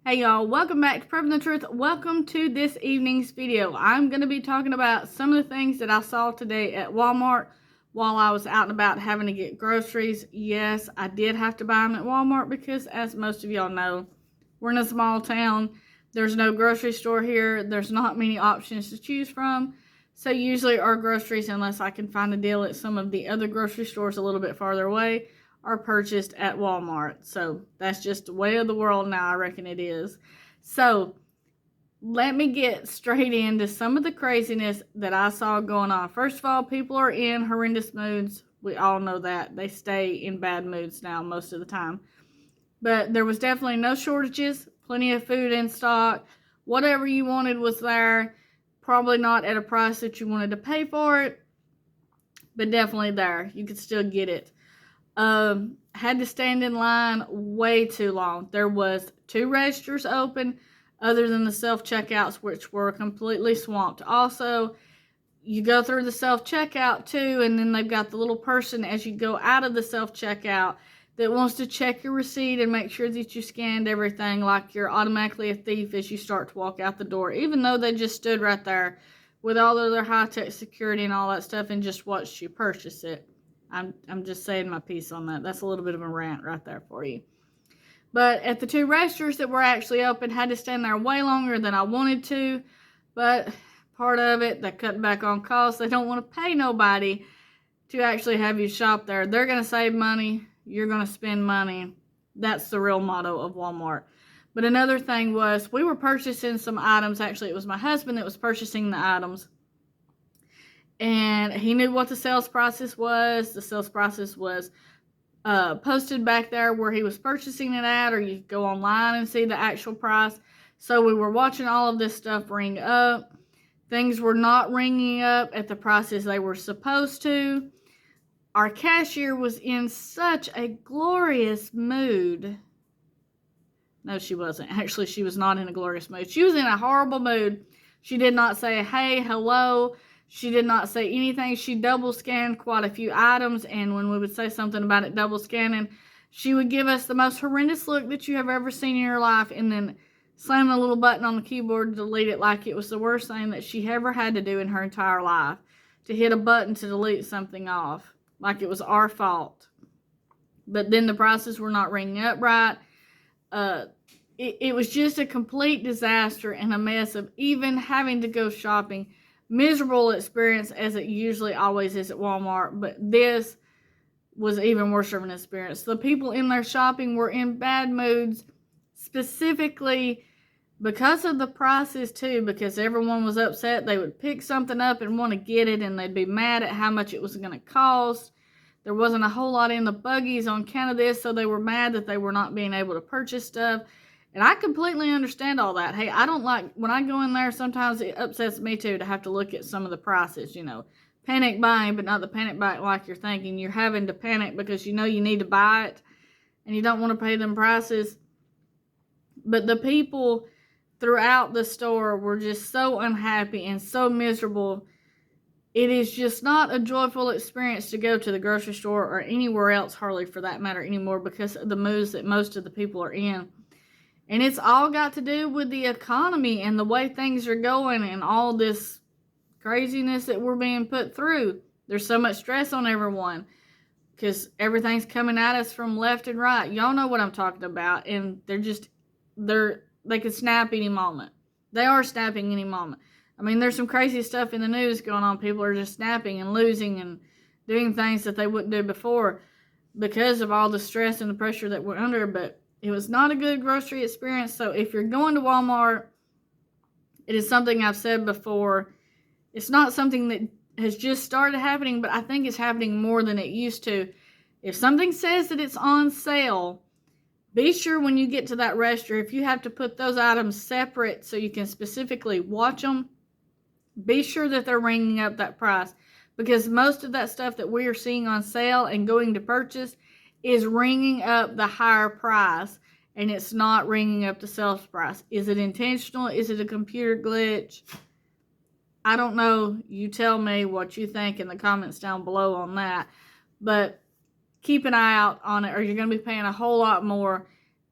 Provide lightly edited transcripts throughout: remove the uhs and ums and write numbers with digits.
Hey y'all, welcome back to Prepping the Truth. Welcome to this evening's video. I'm going to be talking about some of the things that I saw today at Walmart while I was out and about having to get groceries. Yes, I did have to buy them at Walmart because, as most of y'all know, we're in a small town. There's no grocery store here. There's not many options to choose from. So usually our groceries, unless I can find a deal at some of the other grocery stores a little bit farther away, are purchased at Walmart. So that's just the way of the world now, I reckon it is. So let me get straight into some of the craziness that I saw going on. First of all, people are in horrendous moods. We all know that. They stay in bad moods now most of the time. But there was definitely no shortages, plenty of food in stock. Whatever you wanted was there. Probably not at a price that you wanted to pay for it, but definitely there. You could still get it. Had to stand in line way too long. There was 2 registers open other than the self-checkouts, which were completely swamped. Also, you go through the self-checkout too, and then they've got the little person as you go out of the self-checkout that wants to check your receipt and make sure that you scanned everything, like you're automatically a thief as you start to walk out the door, even though they just stood right there with all of their high-tech security and all that stuff and just watched you purchase it. I'm just saying my piece on that. That's a little bit of a rant right there for you. But at the 2 registers that were actually open, had to stand there way longer than I wanted to. But part of it, they're cutting back on costs. They don't want to pay nobody to actually have you shop there. They're going to save money. You're going to spend money. That's the real motto of Walmart. But another thing was, we were purchasing some items. Actually, it was my husband that was purchasing the items. And he knew what the sales process was. The sales process was posted back there where he was purchasing it at, or you could go online and see the actual price. So we were watching all of this stuff ring up. Things were not ringing up at the prices they were supposed to. Our cashier was in such a glorious mood. No, she wasn't. Actually, she was not in a glorious mood. She was in a horrible mood. She did not say, hey, hello. She did not say anything. She double scanned quite a few items, and when we would say something about it double scanning, she would give us the most horrendous look that you have ever seen in your life, and then slam the little button on the keyboard to delete it like it was the worst thing that she ever had to do in her entire life, to hit a button to delete something off, like it was our fault. But then the prices were not ringing up right. It was just a complete disaster and a mess of even having to go shopping. Miserable experience, as it usually always is at Walmart, but this was even worse of an experience. The people in there shopping were in bad moods, specifically because of the prices too, because everyone was upset. They would pick something up and want to get it, and they'd be mad at how much it was going to cost. There wasn't a whole lot in the buggies on account of this, so they were mad that they were not being able to purchase stuff. And I completely understand all that. Hey, I don't like, when I go in there, sometimes it upsets me too to have to look at some of the prices, you know. Panic buying, but not the panic buying like you're thinking. You're having to panic because you know you need to buy it and you don't want to pay them prices. But the people throughout the store were just so unhappy and so miserable. It is just not a joyful experience to go to the grocery store or anywhere else, hardly for that matter anymore, because of the moods that most of the people are in. And it's all got to do with the economy and the way things are going and all this craziness that we're being put through. There's so much stress on everyone because everything's coming at us from left and right. Y'all know what I'm talking about. And they could snap any moment. They are snapping any moment. I mean, there's some crazy stuff in the news going on. People are just snapping and losing and doing things that they wouldn't do before because of all the stress and the pressure that we're under. But it was not a good grocery experience. So if you're going to Walmart, it is something I've said before. It's not something that has just started happening, but I think it's happening more than it used to. If something says that it's on sale, be sure when you get to that register, if you have to put those items separate so you can specifically watch them, be sure that they're ringing up that price. Because most of that stuff that we are seeing on sale and going to purchase is ringing up the higher price, and it's not ringing up the sales price. Is it intentional? Is it a computer glitch? I don't know. You tell me what you think in the comments down below on that. But keep an eye out on it, or you're going to be paying a whole lot more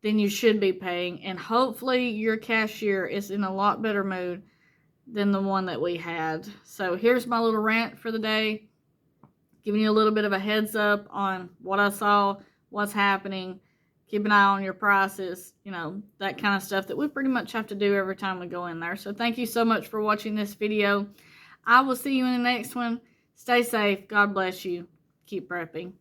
then you should be paying. And hopefully your cashier is in a lot better mood than the one that we had. So here's my little rant for the day, giving you a little bit of a heads up on what I saw, what's happening. Keep an eye on your prices, you know, that kind of stuff that we pretty much have to do every time we go in there. So thank you so much for watching this video. I will see you in the next one. Stay safe. God bless you. Keep prepping.